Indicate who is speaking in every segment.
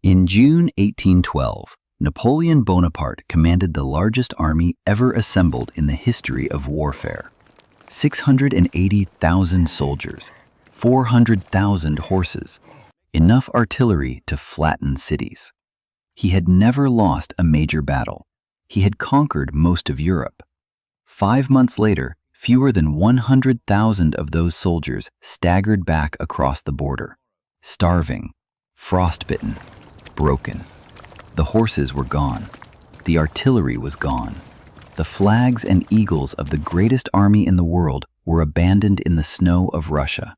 Speaker 1: In June 1812, Napoleon Bonaparte commanded the largest army ever assembled in the history of warfare. 680,000 soldiers, 400,000 horses, enough artillery to flatten cities. He had never lost a major battle. He had conquered most of Europe. 5 months later, fewer than 100,000 of those soldiers staggered back across the border, starving, frostbitten, broken. The horses were gone. The artillery was gone. The flags and eagles of the greatest army in the world were abandoned in the snow of Russia.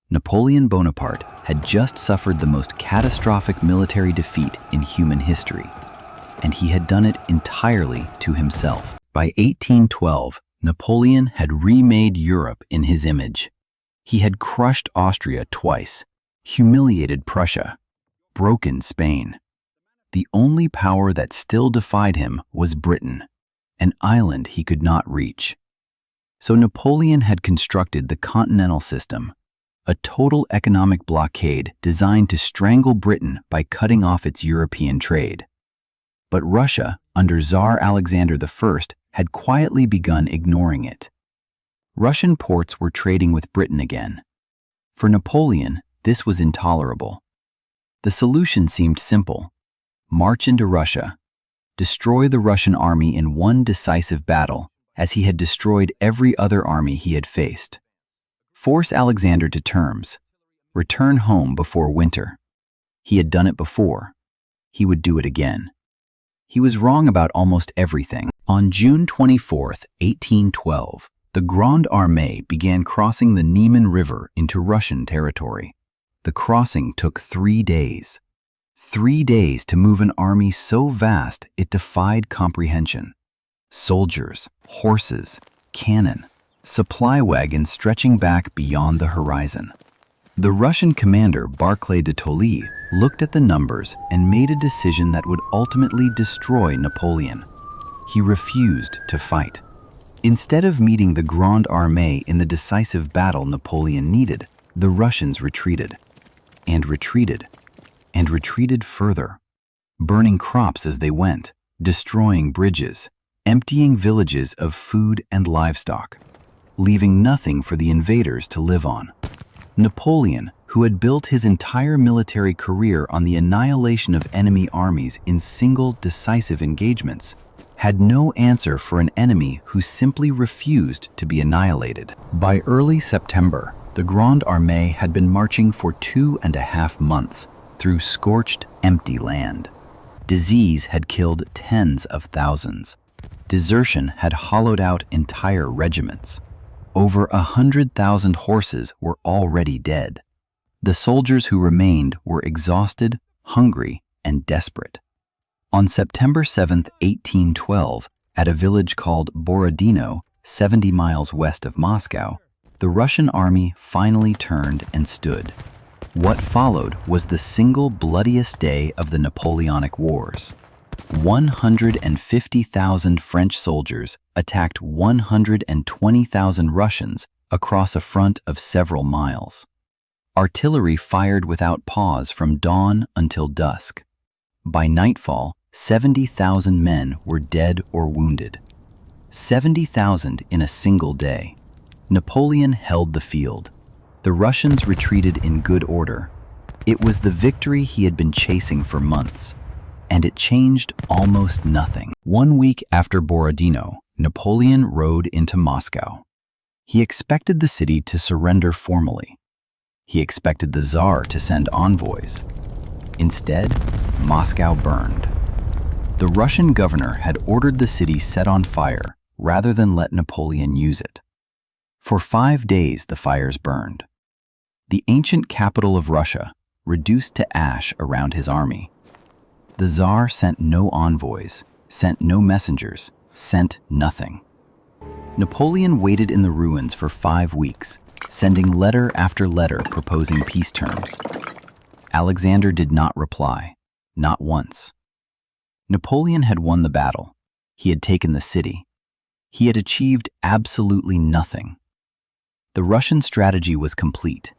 Speaker 1: Napoleon Bonaparte had just suffered the most catastrophic military defeat in human history, and he had done it entirely to himself. By 1812, Napoleon had remade Europe in his image. He had crushed Austria twice, humiliated Prussia, broken Spain. The only power that still defied him was Britain, an island he could not reach. So Napoleon had constructed the continental system, a total economic blockade designed to strangle Britain by cutting off its European trade. But Russia, under Tsar Alexander I, had quietly begun ignoring it. Russian ports were trading with Britain again. For Napoleon, this was intolerable. The solution seemed simple: march into Russia, destroy the Russian army in one decisive battle, as he had destroyed every other army he had faced. Force Alexander to terms, return home before winter. He had done it before. He would do it again. He was wrong about almost everything. On June 24, 1812, the Grande Armée began crossing the Niemen River into Russian territory. The crossing took 3 days. 3 days to move an army so vast it defied comprehension. Soldiers, horses, cannon, supply wagons stretching back beyond the horizon. The Russian commander Barclay de Tolly looked at the numbers and made a decision that would ultimately destroy Napoleon. He refused to fight. Instead of meeting the Grande Armée in the decisive battle Napoleon needed, the Russians retreated, and retreated, and retreated further, burning crops as they went, destroying bridges, emptying villages of food and livestock, leaving nothing for the invaders to live on. Napoleon, who had built his entire military career on the annihilation of enemy armies in single, decisive engagements, had no answer for an enemy who simply refused to be annihilated. By early September, the Grande Armée had been marching for 2.5 months through scorched, empty land. Disease had killed tens of thousands. Desertion had hollowed out entire regiments. Over 100,000 horses were already dead. The soldiers who remained were exhausted, hungry, and desperate. On September 7, 1812, at a village called Borodino, 70 miles west of Moscow, the Russian army finally turned and stood. What followed was the single bloodiest day of the Napoleonic Wars. 150,000 French soldiers attacked 120,000 Russians across a front of several miles. Artillery fired without pause from dawn until dusk. By nightfall, 70,000 men were dead or wounded. 70,000 in a single day. Napoleon held the field. The Russians retreated in good order. It was the victory he had been chasing for months, and it changed almost nothing. 1 week after Borodino, Napoleon rode into Moscow. He expected the city to surrender formally. He expected the Tsar to send envoys. Instead, Moscow burned. The Russian governor had ordered the city set on fire rather than let Napoleon use it. For 5 days the fires burned. The ancient capital of Russia reduced to ash around his army. The Tsar sent no envoys, sent no messengers, sent nothing. Napoleon waited in the ruins for 5 weeks, sending letter after letter proposing peace terms. Alexander did not reply, not once. Napoleon had won the battle. He had taken the city. He had achieved absolutely nothing. The Russian strategy was complete.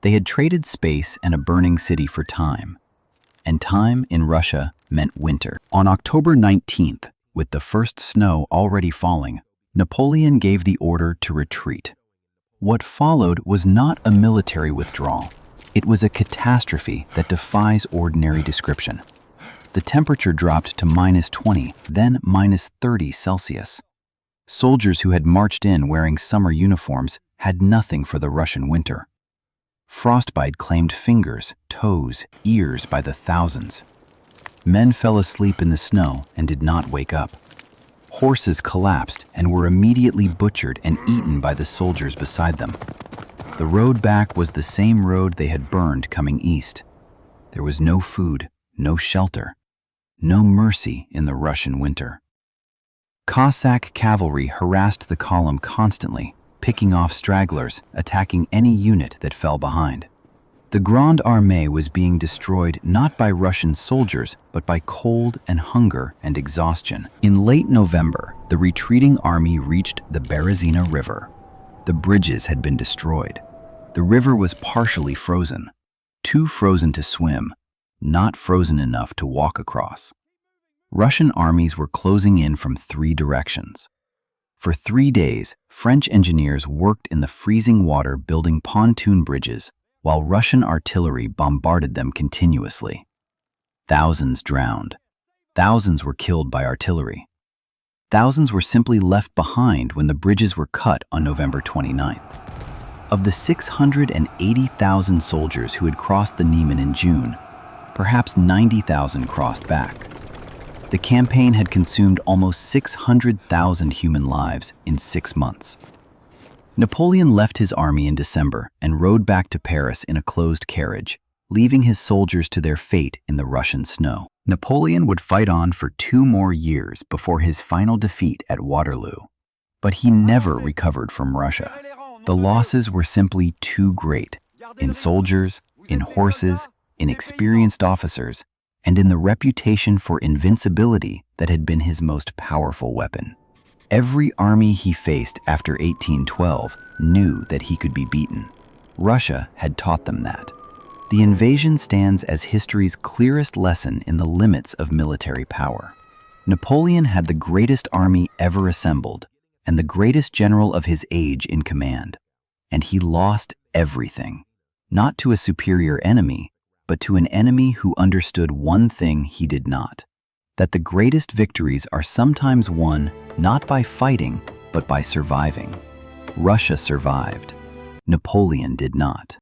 Speaker 1: They had traded space and a burning city for time. and time in Russia meant winter. On October 19th, with the first snow already falling, Napoleon gave the order to retreat. What followed was not a military withdrawal. It was a catastrophe that defies ordinary description. The temperature dropped to -20, then -30 Celsius. Soldiers who had marched in wearing summer uniforms had nothing for the Russian winter. Frostbite claimed fingers, toes, ears by the thousands. Men fell asleep in the snow and did not wake up. Horses collapsed and were immediately butchered and eaten by the soldiers beside them. The road back was the same road they had burned coming east. There was no food, no shelter, no mercy in the Russian winter. Cossack cavalry harassed the column constantly, picking off stragglers, attacking any unit that fell behind. The Grande Armée was being destroyed not by Russian soldiers, but by cold and hunger and exhaustion. In late November, the retreating army reached the Berezina River. The bridges had been destroyed. The river was partially frozen, too frozen to swim, not frozen enough to walk across. Russian armies were closing in from 3 directions. For 3 days, French engineers worked in the freezing water building pontoon bridges, while Russian artillery bombarded them continuously. Thousands drowned. Thousands were killed by artillery. Thousands were simply left behind when the bridges were cut on November 29th. Of the 680,000 soldiers who had crossed the Niemen in June, perhaps 90,000 crossed back. The campaign had consumed almost 600,000 human lives in 6 months. Napoleon left his army in December and rode back to Paris in a closed carriage, leaving his soldiers to their fate in the Russian snow. Napoleon would fight on for 2 more years before his final defeat at Waterloo. But he never recovered from Russia. The losses were simply too great, in soldiers, in horses, in experienced officers, and in the reputation for invincibility that had been his most powerful weapon. Every army he faced after 1812 knew that he could be beaten. Russia had taught them that. The invasion stands as history's clearest lesson in the limits of military power. Napoleon had the greatest army ever assembled and the greatest general of his age in command. And he lost everything, not to a superior enemy, but to an enemy who understood one thing he did not, that the greatest victories are sometimes won not by fighting, but by surviving. Russia survived. Napoleon did not.